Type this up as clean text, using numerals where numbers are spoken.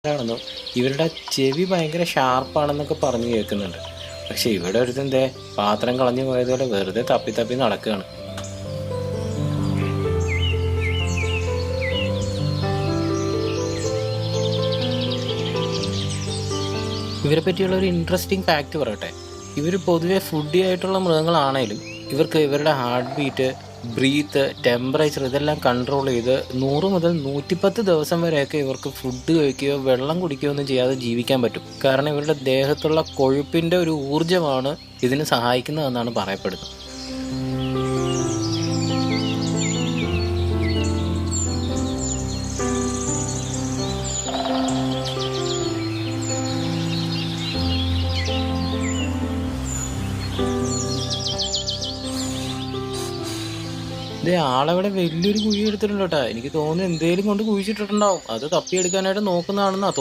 ആണെന്നും ഇവരുടെ ചെവി ഭയങ്കര ഷാർപ്പാണെന്നൊക്കെ പറഞ്ഞു കേൾക്കുന്നുണ്ട്. പക്ഷെ ഇവിടെ ഒരുത്തൻ്റെ പാത്രം കളഞ്ഞു പോയതുപോലെ വെറുതെ തപ്പി തപ്പി നടക്കുകയാണ്. ഇവരെ പറ്റിയുള്ള ഒരു ഇൻട്രസ്റ്റിംഗ് ഫാക്റ്റ് പറയട്ടെ. ഇവർ പൊതുവെ ഫുഡി ആയിട്ടുള്ള മൃഗങ്ങളാണേലും ഇവർക്ക് ഇവരുടെ ഹാർട്ട് ബീറ്റ്, ബ്രീത്ത്, ടെമ്പറേച്ചർ ഇതെല്ലാം കൺട്രോൾ ചെയ്ത് 100 മുതൽ 110 ദിവസം വരെയൊക്കെ ഇവർക്ക് ഫുഡ് കഴിക്കുകയോ വെള്ളം കുടിക്കുകയോ ഒന്നും ചെയ്യാതെ ജീവിക്കാൻ പറ്റും. കാരണം ഇവരുടെ ദേഹത്തുള്ള കൊഴുപ്പിൻ്റെ ഒരു ഊർജ്ജമാണ് ഇതിന് സഹായിക്കുന്നതെന്നാണ് പറയപ്പെടുന്നത്. ഇതേ ആളവിടെ വലിയൊരു കുഴി എടുത്തിട്ടുണ്ട് കേട്ടോ. എനിക്ക് തോന്നുന്നു എന്തേലും കൊണ്ട് കുഴിച്ചിട്ടിട്ടുണ്ടാവും. അത് തപ്പിയെടുക്കാനായിട്ട് നോക്കുന്നതാണെന്നാ